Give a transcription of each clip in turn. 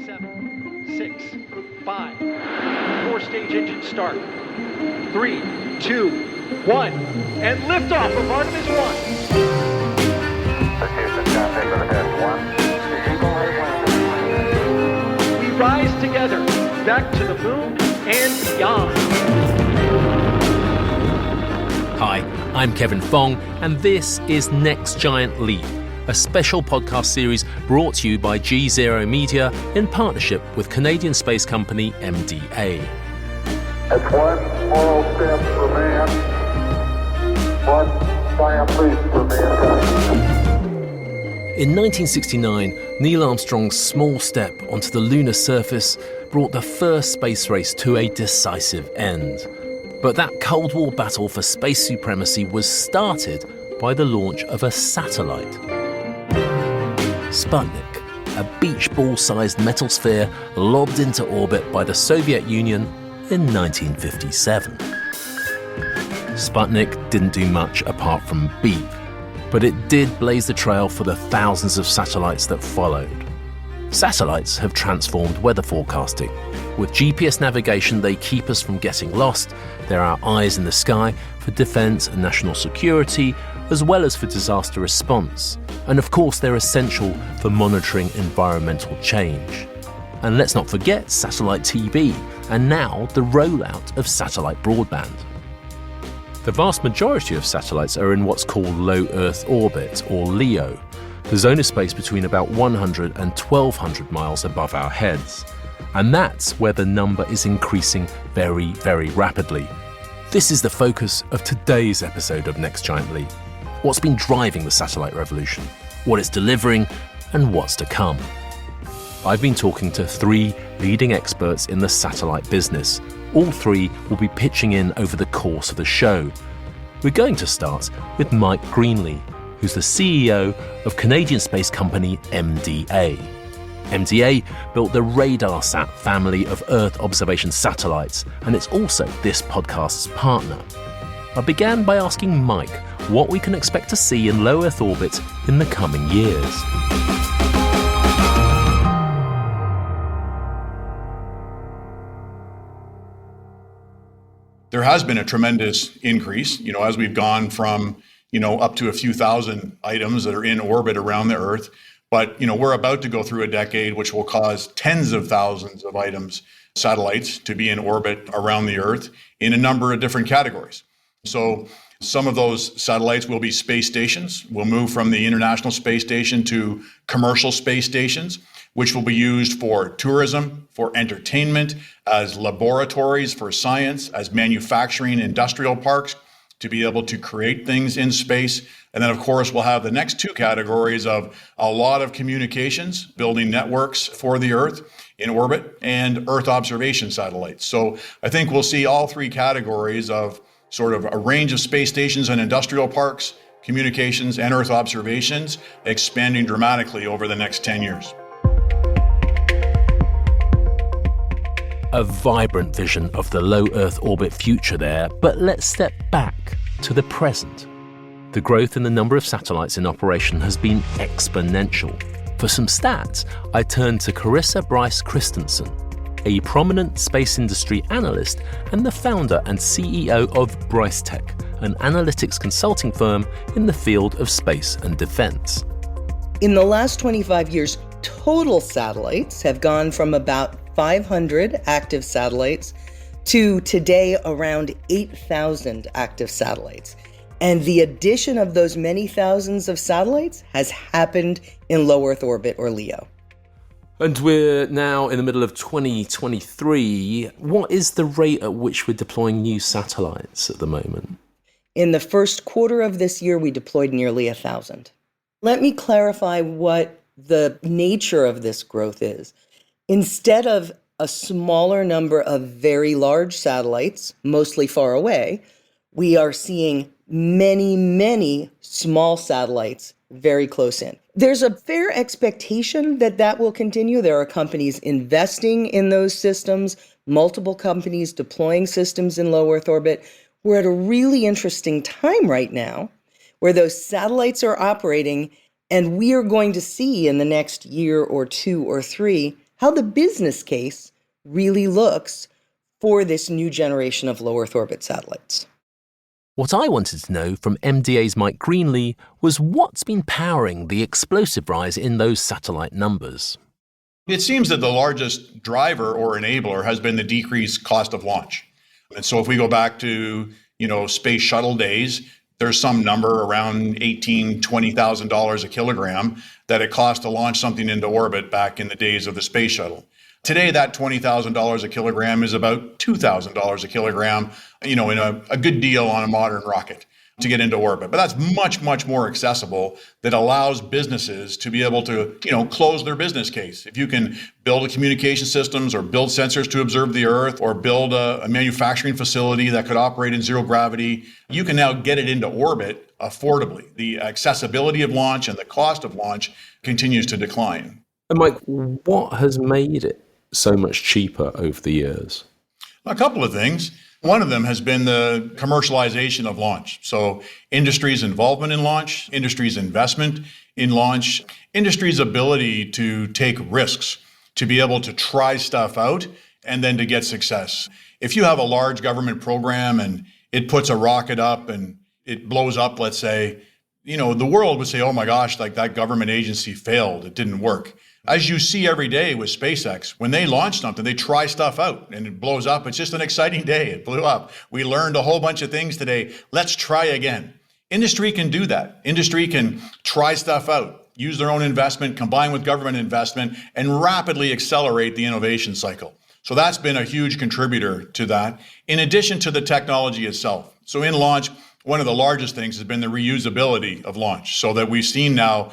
7, 6, 5, 4-stage engine start. 3, 2, 1, and liftoff of Artemis 1. We rise together back to the moon and beyond. Hi, I'm Kevin Fong, and this is Next Giant Leap, a special podcast series brought to you by GZERO Media in partnership with Canadian space company MDA. It's one small step for man, one giant leap for mankind. In 1969, Neil Armstrong's small step onto the lunar surface brought the first space race to a decisive end. But that Cold War battle for space supremacy was started by the launch of a satellite. Sputnik, a beach ball-sized metal sphere lobbed into orbit by the Soviet Union in 1957. Sputnik didn't do much apart from beep, but it did blaze the trail for the thousands of satellites that followed. Satellites have transformed weather forecasting. With GPS navigation, they keep us from getting lost. They're our eyes in the sky for defense and national security, as well as for disaster response. And of course, they're essential for monitoring environmental change. And let's not forget satellite TV, and now the rollout of satellite broadband. The vast majority of satellites are in what's called low Earth orbit, or LEO, the zone of space between about 100 and 1,200 miles above our heads. And that's where the number is increasing very, very rapidly. This is the focus of today's episode of Next Giant Leap. What's been driving the satellite revolution, what it's delivering, and what's to come. I've been talking to 3 leading experts in the satellite business. All 3 will be pitching in over the course of the show. We're going to start with Mike Greenley, who's the CEO of Canadian space company MDA. MDA built the RadarSat family of Earth observation satellites, and it's also this podcast's partner. I began by asking Mike what we can expect to see in low Earth orbit in the coming years. There has been a tremendous increase, as we've gone from, up to a few thousand items that are in orbit around the Earth. But, we're about to go through a decade which will cause tens of thousands of items, satellites, to be in orbit around the Earth in a number of different categories. So some of those satellites will be space stations. We'll move from the International Space Station to commercial space stations, which will be used for tourism, for entertainment, as laboratories for science, as manufacturing industrial parks, to be able to create things in space. And then, of course, we'll have the next 2 categories of a lot of communications, building networks for the Earth in orbit, and Earth observation satellites. So I think we'll see all 3 categories of sort of a range of space stations and industrial parks, communications, and Earth observations expanding dramatically over the next 10 years. A vibrant vision of the low Earth orbit future there, but let's step back to the present. The growth in the number of satellites in operation has been exponential. For some stats, I turned to Carissa Bryce Christensen, a prominent space industry analyst and the founder and CEO of Bryce Tech, an analytics consulting firm in the field of space and defense. In the last 25 years, total satellites have gone from about 500 active satellites to today around 8,000 active satellites. And the addition of those many thousands of satellites has happened in low Earth orbit, or LEO. And we're now in the middle of 2023. What is the rate at which we're deploying new satellites at the moment? In the first quarter of this year, we deployed nearly 1,000. Let me clarify what the nature of this growth is. Instead of a smaller number of very large satellites, mostly far away, we are seeing many, many small satellites very close in. There's a fair expectation that that will continue. There are companies investing in those systems, multiple companies deploying systems in low Earth orbit. We're at a really interesting time right now where those satellites are operating, and we are going to see in the next year or 2 or 3 how the business case really looks for this new generation of low Earth orbit satellites. What I wanted to know from MDA's Mike Greenley was what's been powering the explosive rise in those satellite numbers. It seems that the largest driver or enabler has been the decreased cost of launch. And so if we go back to, space shuttle days, there's some number around $18,000, $20,000 a kilogram that it cost to launch something into orbit back in the days of the space shuttle. Today, that $20,000 a kilogram is about $2,000 a kilogram, in a good deal on a modern rocket to get into orbit. But that's much, much more accessible that allows businesses to be able to, close their business case. If you can build a communication systems or build sensors to observe the Earth or build a manufacturing facility that could operate in zero gravity, you can now get it into orbit affordably. The accessibility of launch and the cost of launch continues to decline. And Mike, what has made it so much cheaper over the years? A couple of things. One of them has been the commercialization of launch. So industry's involvement in launch, industry's investment in launch, industry's ability to take risks, to be able to try stuff out and then to get success. If you have a large government program and it puts a rocket up and it blows up, let's say, the world would say, oh my gosh, like that government agency failed, it didn't work. As you see every day with SpaceX, when they launch something, they try stuff out and it blows up. It's just an exciting day. It blew up. We learned a whole bunch of things today. Let's try again. Industry can do that. Industry can try stuff out, use their own investment, combine with government investment, and rapidly accelerate the innovation cycle. So that's been a huge contributor to that, in addition to the technology itself. So in launch, one of the largest things has been the reusability of launch, so that we've seen now,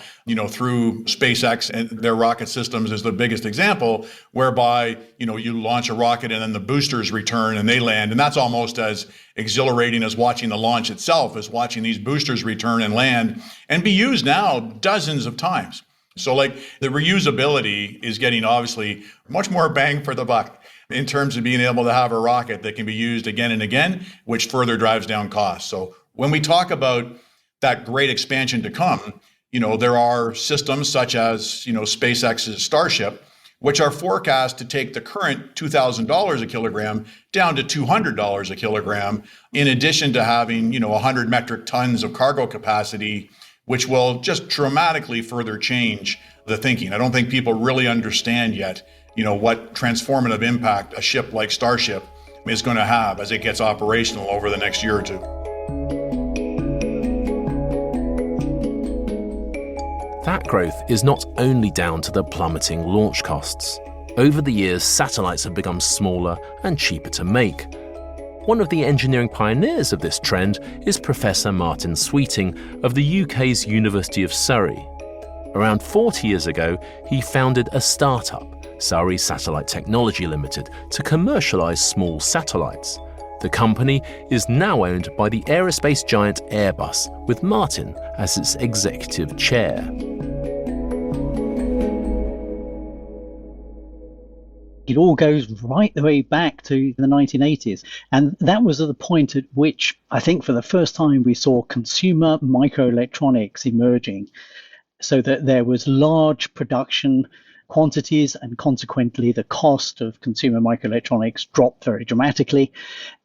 through SpaceX and their rocket systems is the biggest example, whereby, you launch a rocket and then the boosters return and they land. And that's almost as exhilarating as watching the launch itself, as watching these boosters return and land and be used now dozens of times. So like the reusability is getting obviously much more bang for the buck in terms of being able to have a rocket that can be used again and again, which further drives down costs. So when we talk about that great expansion to come, there are systems such as, SpaceX's Starship, which are forecast to take the current $2,000 a kilogram down to $200 a kilogram, in addition to having, 100 metric tons of cargo capacity, which will just dramatically further change the thinking. I don't think people really understand yet, what transformative impact a ship like Starship is going to have as it gets operational over the next year or two. That growth is not only down to the plummeting launch costs. Over the years, satellites have become smaller and cheaper to make. One of the engineering pioneers of this trend is Professor Martin Sweeting of the UK's University of Surrey. Around 40 years ago, he founded a startup, Surrey Satellite Technology Limited, to commercialise small satellites. The company is now owned by the aerospace giant Airbus, with Martin as its executive chair. It all goes right the way back to the 1980s. And that was at the point at which, I think for the first time, we saw consumer microelectronics emerging, so that there was large production quantities, and consequently the cost of consumer microelectronics dropped very dramatically.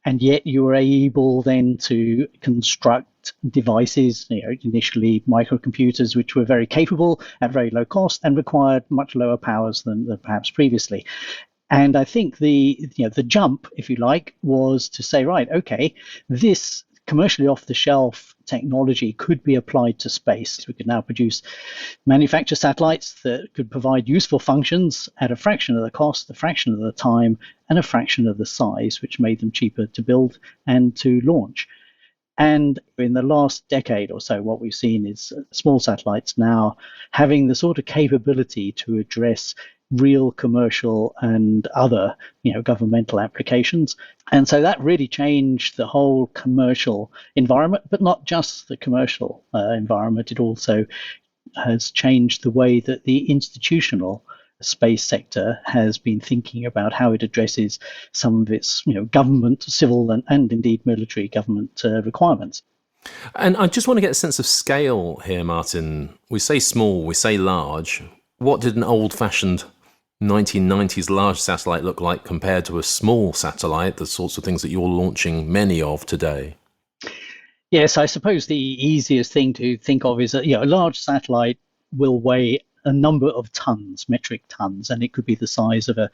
And yet you were able then to construct devices, initially microcomputers, which were very capable at very low cost and required much lower powers than perhaps previously. And I think the jump, if you like, was to say, right, okay, this commercially off-the-shelf technology could be applied to space. We could now manufacture satellites that could provide useful functions at a fraction of the cost, a fraction of the time, and a fraction of the size, which made them cheaper to build and to launch. And in the last decade or so, what we've seen is small satellites now having the sort of capability to address real commercial and other, governmental applications. And so that really changed the whole commercial environment, but not just the commercial environment. It also has changed the way that the institutional space sector has been thinking about how it addresses some of its, government, civil and indeed military government requirements. And I just want to get a sense of scale here, Martin. We say small, we say large. What did an old-fashioned 1990s large satellite look like compared to a small satellite, the sorts of things that you're launching many of today? Yes, I suppose the easiest thing to think of is that a large satellite will weigh a number of tons, metric tons, and it could be the size of of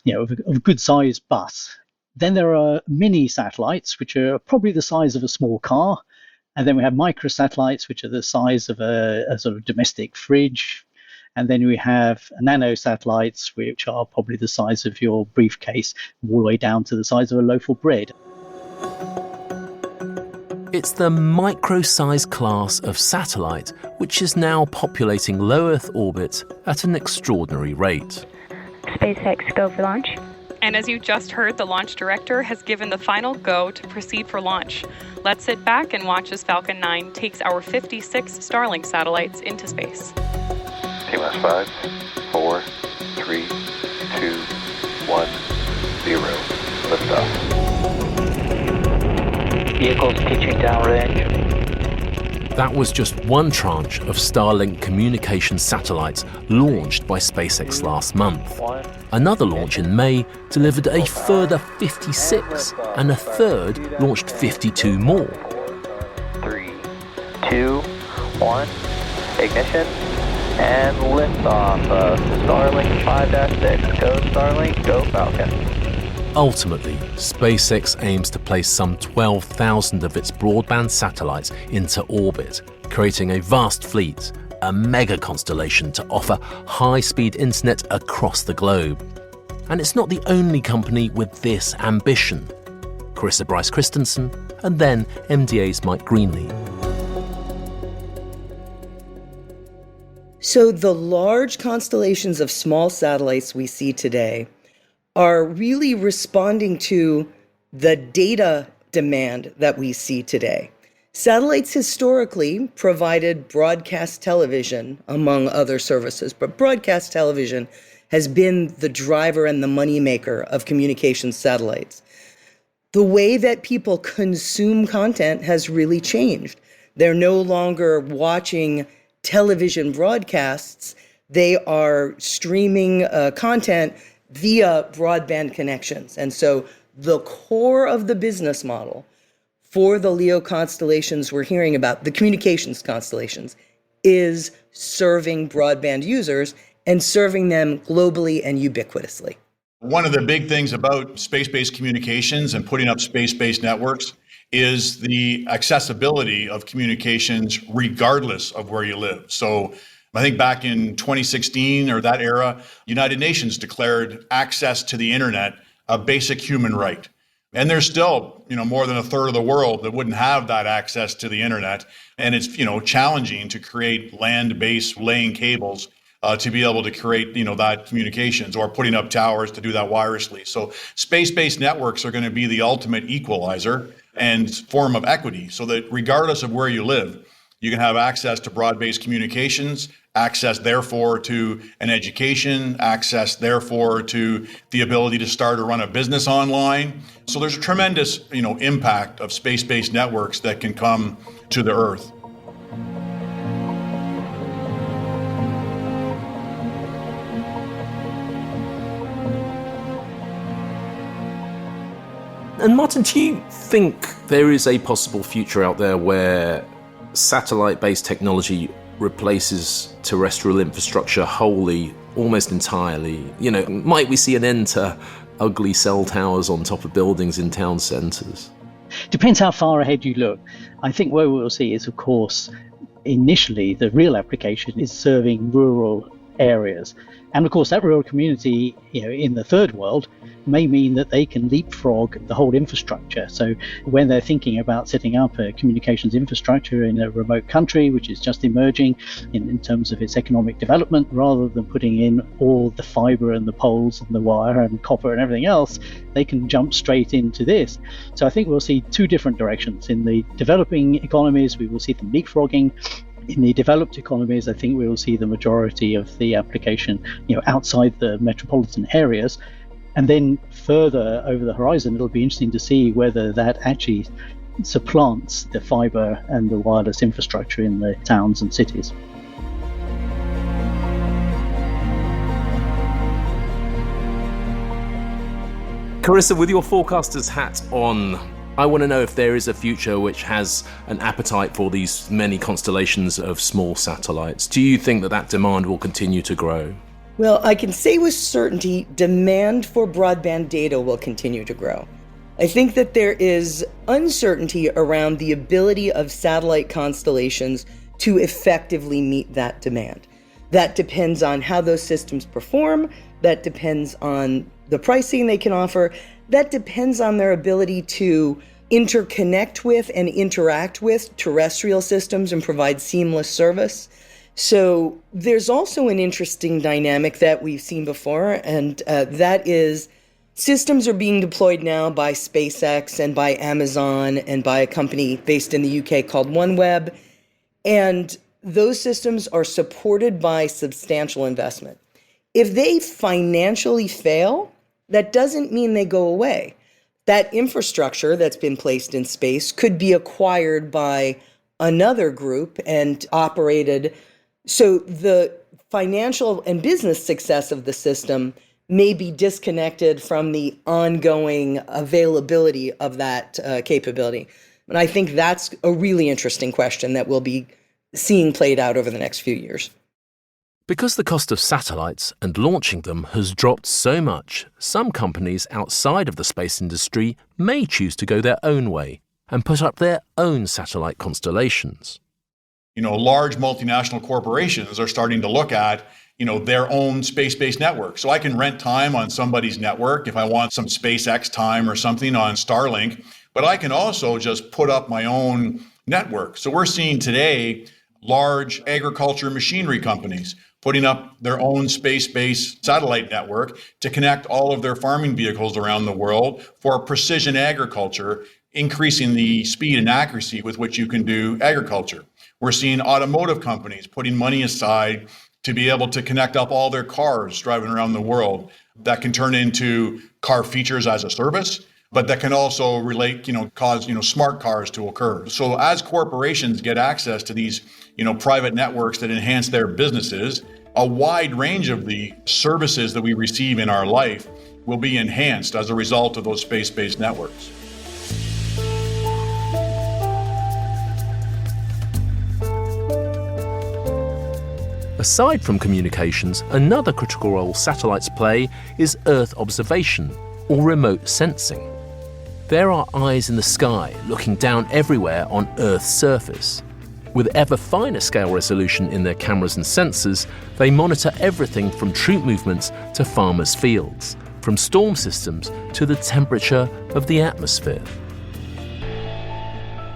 a good sized bus. Then there are mini satellites, which are probably the size of a small car. And then we have microsatellites, which are the size of a sort of domestic fridge. And then we have nanosatellites, which are probably the size of your briefcase, all the way down to the size of a loaf of bread. It's the micro-sized class of satellite which is now populating low Earth orbit at an extraordinary rate. SpaceX, go for launch. And as you just heard, the launch director has given the final go to proceed for launch. Let's sit back and watch as Falcon 9 takes our 56 Starlink satellites into space. T-minus 5, 4, 3, 2, 1, 0. Liftoff. Vehicles teaching downrange. That was just one tranche of Starlink communication satellites launched by SpaceX last month. Another launch in May delivered a further 56, and a third launched 52 more. 3, 2, 1, ignition, and liftoff of Starlink 5-6. Go Starlink, go Falcon. Ultimately, SpaceX aims to place some 12,000 of its broadband satellites into orbit, creating a vast fleet, a mega constellation to offer high-speed internet across the globe. And it's not the only company with this ambition. Carissa Bryce Christensen, and then MDA's Mike Greenley. So the large constellations of small satellites we see today are really responding to the data demand that we see today. Satellites historically provided broadcast television, among other services, but broadcast television has been the driver and the moneymaker of communications satellites. The way that people consume content has really changed. They're no longer watching television broadcasts. They are streaming content via broadband connections. And so the core of the business model for the LEO constellations we're hearing about, the communications constellations, is serving broadband users and serving them globally and ubiquitously. One of the big things about space-based communications and putting up space-based networks is the accessibility of communications regardless of where you live. So I think back in 2016 or that era, United Nations declared access to the internet a basic human right. And there's still, more than a third of the world that wouldn't have that access to the internet. And it's, challenging to create land-based laying cables to be able to create, that communications, or putting up towers to do that wirelessly. So space-based networks are going to be the ultimate equalizer and form of equity, so that regardless of where you live, you can have access to broad-based communications, access, therefore, to an education, access, therefore, to the ability to start or run a business online. So there's a tremendous, impact of space-based networks that can come to the Earth. And Martin, do you think there is a possible future out there where satellite-based technology replaces terrestrial infrastructure wholly, almost entirely? Might we see an end to ugly cell towers on top of buildings in town centres? Depends how far ahead you look. I think what we'll see is, of course, initially the real application is serving rural areas. And of course, that rural community, in the third world, may mean that they can leapfrog the whole infrastructure. So when they're thinking about setting up a communications infrastructure in a remote country, which is just emerging in terms of its economic development, rather than putting in all the fiber and the poles and the wire and copper and everything else, they can jump straight into this. So I think we'll see two different directions. In the developing economies, we will see them leapfrogging. In the developed economies, I think we will see the majority of the application, outside the metropolitan areas. And then further over the horizon, it'll be interesting to see whether that actually supplants the fiber and the wireless infrastructure in the towns and cities. Carissa, with your forecaster's hat on, I want to know if there is a future which has an appetite for these many constellations of small satellites. Do you think that demand will continue to grow? Well, I can say with certainty, demand for broadband data will continue to grow. I think that there is uncertainty around the ability of satellite constellations to effectively meet that demand. That depends on how those systems perform. That depends on the pricing they can offer. That depends on their ability to interconnect with and interact with terrestrial systems and provide seamless service. So there's also an interesting dynamic that we've seen before, and that is systems are being deployed now by SpaceX and by Amazon and by a company based in the UK called OneWeb. And those systems are supported by substantial investment. If they financially fail, that doesn't mean they go away. That infrastructure that's been placed in space could be acquired by another group and operated. So the financial and business success of the system may be disconnected from the ongoing availability of that capability. And I think that's a really interesting question that we'll be seeing played out over the next few years. Because the cost of satellites and launching them has dropped so much, some companies outside of the space industry may choose to go their own way and put up their own satellite constellations. Large multinational corporations are starting to look at, their own space-based network. So I can rent time on somebody's network if I want some SpaceX time or something on Starlink, but I can also just put up my own network. So we're seeing today large agriculture machinery companies putting up their own space-based satellite network to connect all of their farming vehicles around the world for precision agriculture, increasing the speed and accuracy with which you can do agriculture. We're seeing automotive companies putting money aside to be able to connect up all their cars driving around the world that can turn into car features as a service, but that can also relate, cause, smart cars to occur. So as corporations get access to these, private networks that enhance their businesses, a wide range of the services that we receive in our life will be enhanced as a result of those space-based networks. Aside from communications, another critical role satellites play is Earth observation, or remote sensing. There are eyes in the sky looking down everywhere on Earth's surface. With ever finer scale resolution in their cameras and sensors, they monitor everything from troop movements to farmers' fields, from storm systems to the temperature of the atmosphere.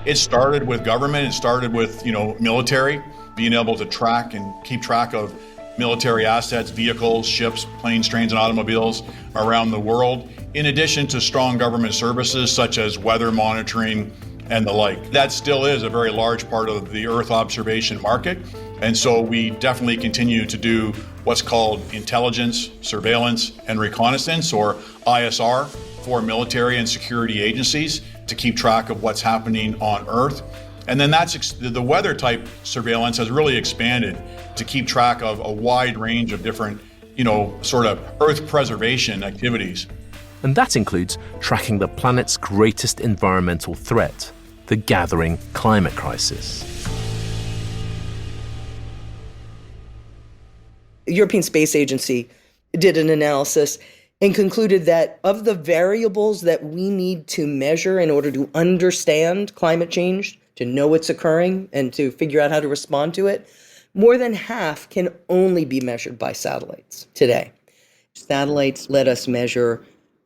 It started with government, it started with, military, being able to track and keep track of military assets, vehicles, ships, planes, trains, and automobiles around the world, in addition to strong government services such as weather monitoring and the like. That still is a very large part of the Earth observation market. And so we definitely continue to do what's called intelligence, surveillance, and reconnaissance, or ISR, for military and security agencies to keep track of what's happening on Earth. And then the weather type surveillance has really expanded to keep track of a wide range of different, sort of Earth preservation activities. And that includes tracking the planet's greatest environmental threat, the gathering climate crisis. The European Space Agency did an analysis and concluded that of the variables that we need to measure in order to understand climate change, to know it's occurring and to figure out how to respond to it, more than half can only be measured by satellites today. Satellites let us measure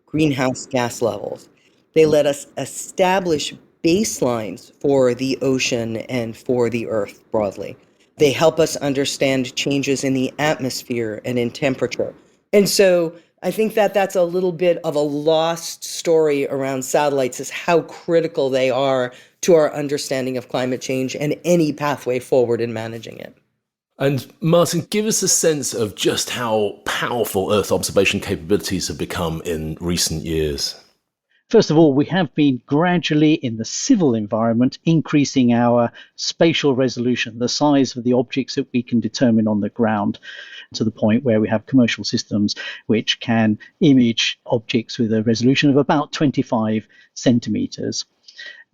greenhouse gas levels. They let us establish baselines for the ocean and for the Earth broadly. They help us understand changes in the atmosphere and in temperature. And so I think that that's a little bit of a lost story around satellites, is how critical they are to our understanding of climate change and any pathway forward in managing it. And Martin, give us a sense of just how powerful Earth observation capabilities have become in recent years. First of all, we have been gradually in the civil environment increasing our spatial resolution, the size of the objects that we can determine on the ground, to the point where we have commercial systems which can image objects with a resolution of about 25 centimeters.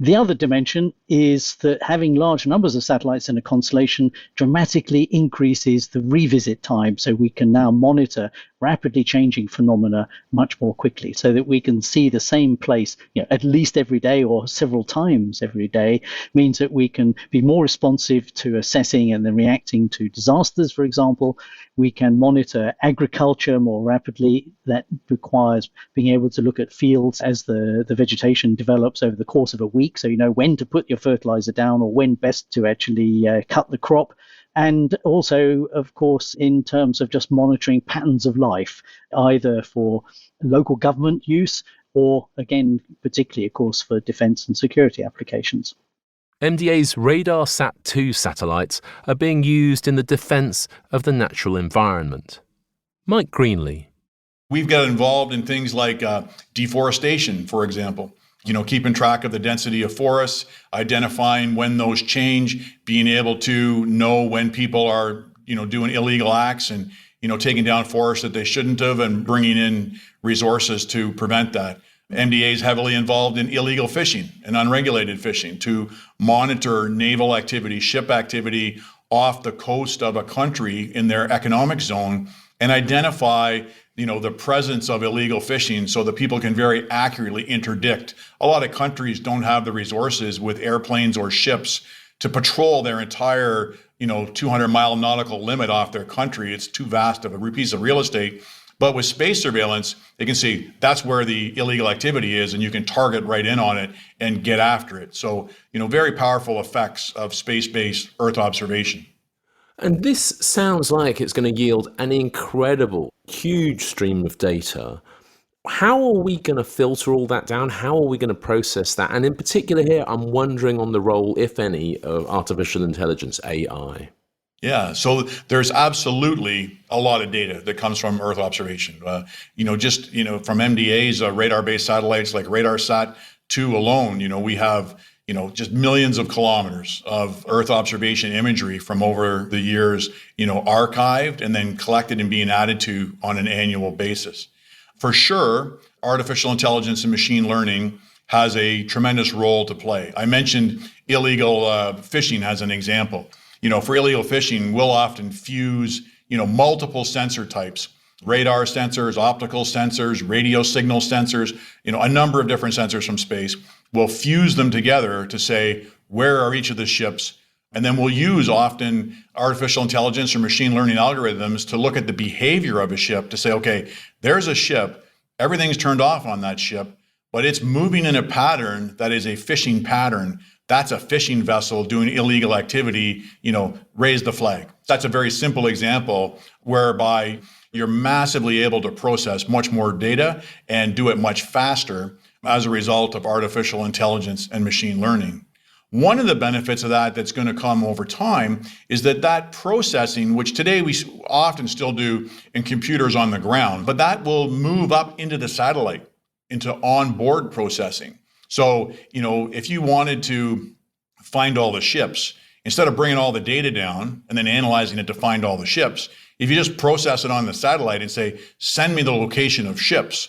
The other dimension is that having large numbers of satellites in a constellation dramatically increases the revisit time, so we can now monitor rapidly changing phenomena much more quickly, so that we can see the same place at least every day or several times every day. Means that we can be more responsive to assessing and then reacting to disasters, for example. We can monitor agriculture more rapidly. That requires being able to look at fields as the vegetation develops over the course of a week, so you know when to put your fertilizer down or when best to actually cut the crop. And also, of course, in terms of just monitoring patterns of life, either for local government use or, again, particularly, of course, for defense and security applications. MDA's RadarSat-2 satellites are being used in the defense of the natural environment. Mike Greenley. We've got involved in things like deforestation, for example. Keeping track of the density of forests, identifying when those change, being able to know when people are, doing illegal acts and, taking down forests that they shouldn't have and bringing in resources to prevent that. MDA is heavily involved in illegal fishing and unregulated fishing to monitor naval activity, ship activity off the coast of a country in their economic zone and identify the presence of illegal fishing so that people can very accurately interdict. A lot of countries don't have the resources with airplanes or ships to patrol their entire, 200-mile nautical limit off their country. It's too vast of a piece of real estate. But with space surveillance, they can see that's where the illegal activity is, and you can target right in on it and get after it. So, very powerful effects of space-based Earth observation. And this sounds like it's going to yield an incredible, huge stream of data. How are we going to filter all that down? How are we going to process that? And in particular here, I'm wondering on the role, if any, of artificial intelligence, AI. Yeah, so there's absolutely a lot of data that comes from Earth observation. From MDA's radar-based satellites like RadarSat-2 alone, we have just millions of kilometers of Earth observation imagery from over the years, archived and then collected and being added to on an annual basis. For sure, artificial intelligence and machine learning has a tremendous role to play. I mentioned illegal fishing as an example. For illegal fishing, we'll often fuse, multiple sensor types, radar sensors, optical sensors, radio signal sensors, a number of different sensors from space. We'll fuse them together to say, where are each of the ships? And then we'll use often artificial intelligence or machine learning algorithms to look at the behavior of a ship to say, okay, there's a ship, everything's turned off on that ship, but it's moving in a pattern that is a fishing pattern. That's a fishing vessel doing illegal activity, raise the flag. That's a very simple example whereby you're massively able to process much more data and do it much faster as a result of artificial intelligence and machine learning. One of the benefits of that that's going to come over time is that processing, which today we often still do in computers on the ground, but that will move up into the satellite, into onboard processing. So, if you wanted to find all the ships, instead of bringing all the data down and then analyzing it to find all the ships, if you just process it on the satellite and say, send me the location of ships,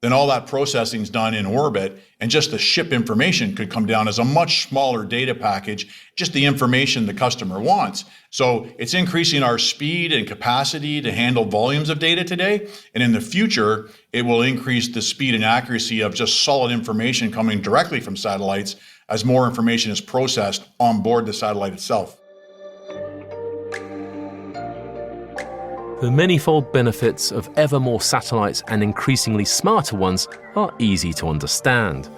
then all that processing is done in orbit, and just the ship information could come down as a much smaller data package, just the information the customer wants. So it's increasing our speed and capacity to handle volumes of data today. And in the future, it will increase the speed and accuracy of just solid information coming directly from satellites as more information is processed on board the satellite itself. The manifold benefits of ever more satellites and increasingly smarter ones are easy to understand.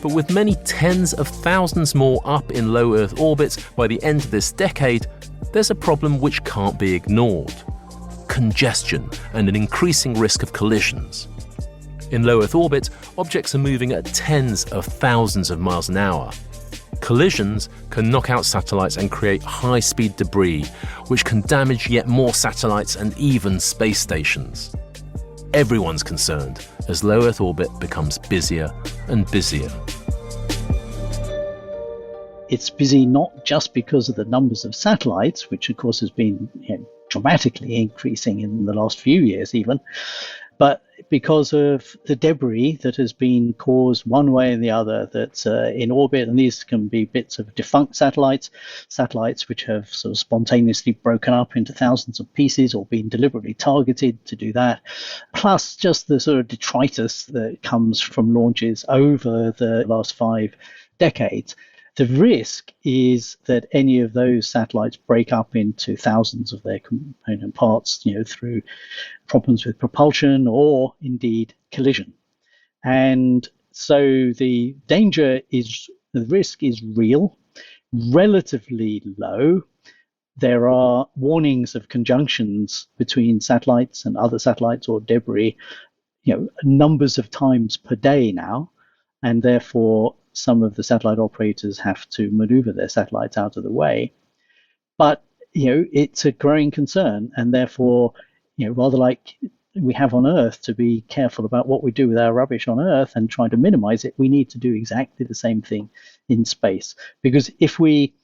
But with many tens of thousands more up in low Earth orbits by the end of this decade, there's a problem which can't be ignored: congestion and an increasing risk of collisions. In low Earth orbit, objects are moving at tens of thousands of miles an hour. Collisions can knock out satellites and create high-speed debris, which can damage yet more satellites and even space stations. everyone's concerned as low Earth orbit becomes busier and busier. It's busy not just because of the numbers of satellites, which of course has been dramatically increasing in the last few years even, but because of the debris that has been caused one way or the other that's in orbit. And these can be bits of defunct satellites which have sort of spontaneously broken up into thousands of pieces or been deliberately targeted to do that, plus just the sort of detritus that comes from launches over the last 5 decades. The risk is that any of those satellites break up into thousands of their component parts, through problems with propulsion or indeed collision. And so the risk is real, relatively low. There are warnings of conjunctions between satellites and other satellites or debris, numbers of times per day now, and therefore some of the satellite operators have to maneuver their satellites out of the way. But, it's a growing concern, and therefore, rather like we have on Earth to be careful about what we do with our rubbish on Earth and try to minimize it, we need to do exactly the same thing in space. Because if we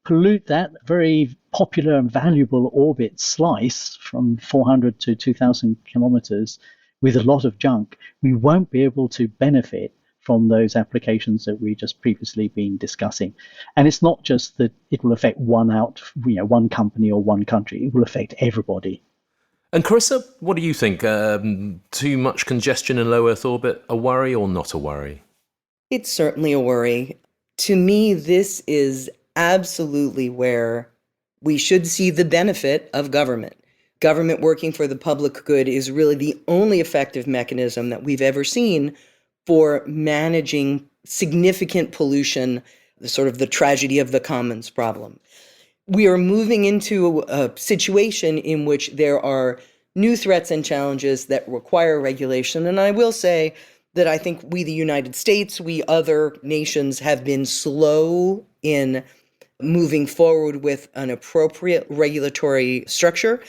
pollute that very popular and valuable orbit slice from 400 to 2,000 kilometers with a lot of junk, we won't be able to benefit from those applications that we just previously been discussing. And it's not just that it will affect one company or one country, it will affect everybody. And Carissa, what do you think? Too much congestion in low Earth orbit, a worry or not a worry? It's certainly a worry. To me, this is absolutely where we should see the benefit of government. Government working for the public good is really the only effective mechanism that we've ever seen for managing significant pollution, the tragedy of the commons problem. We are moving into a situation in which there are new threats and challenges that require regulation. And I will say that I think we, the United States, we other nations have been slow in moving forward with an appropriate regulatory structure.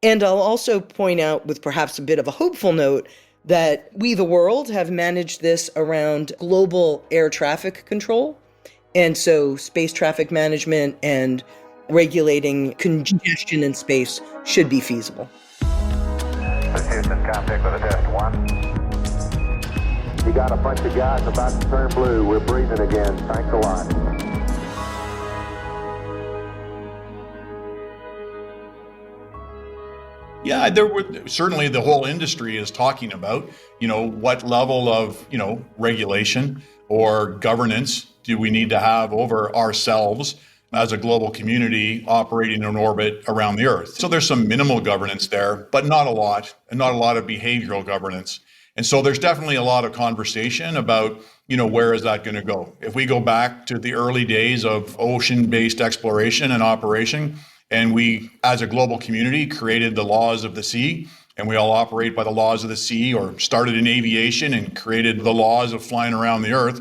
And I'll also point out, with perhaps a bit of a hopeful note, that we, the world, have managed this around global air traffic control. And so space traffic management and regulating congestion in space should be feasible. Houston, contact with a test 1. You got a bunch of guys about to turn blue. We're breathing again. Thanks a lot. Yeah, certainly the whole industry is talking about, what level of, regulation or governance do we need to have over ourselves as a global community operating in orbit around the Earth. So there's some minimal governance there, but not a lot, and not a lot of behavioral governance. And so there's definitely a lot of conversation about, where is that going to go? If we go back to the early days of ocean-based exploration and operation, and we, as a global community, created the laws of the sea, and we all operate by the laws of the sea, or started in aviation and created the laws of flying around the Earth.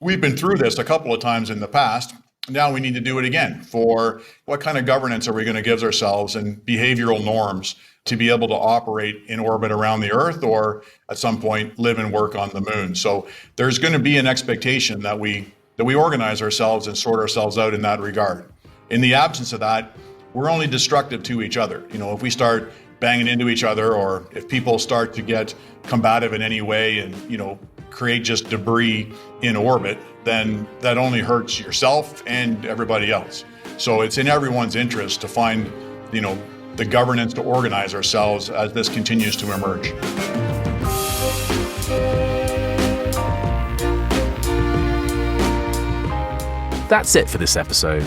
We've been through this a couple of times in the past. Now we need to do it again. For what kind of governance are we going to give ourselves and behavioral norms to be able to operate in orbit around the Earth, or at some point live and work on the moon? So there's going to be an expectation that we organize ourselves and sort ourselves out in that regard. In the absence of that, we're only destructive to each other. If we start banging into each other, or if people start to get combative in any way and, create just debris in orbit, then that only hurts yourself and everybody else. So it's in everyone's interest to find, the governance to organize ourselves as this continues to emerge. That's it for this episode.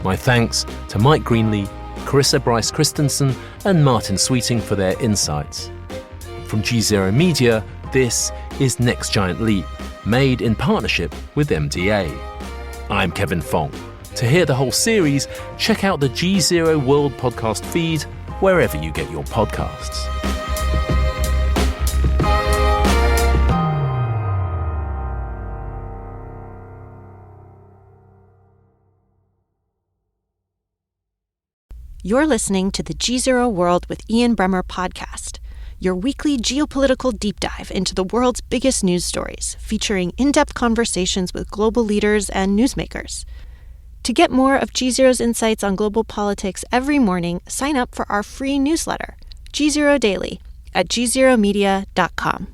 My thanks to Mike Greenley, Carissa Bryce Christensen, and Martin Sweeting for their insights. From GZERO Media, this is Next Giant Leap, made in partnership with MDA. I'm Kevin Fong. To hear the whole series, check out the GZERO World podcast feed wherever you get your podcasts. You're listening to the GZERO World with Ian Bremmer podcast. your weekly geopolitical deep dive into the world's biggest news stories, featuring in-depth conversations with global leaders and newsmakers. To get more of GZERO's insights on global politics every morning, sign up for our free newsletter, GZERO Daily, at gzeromedia.com.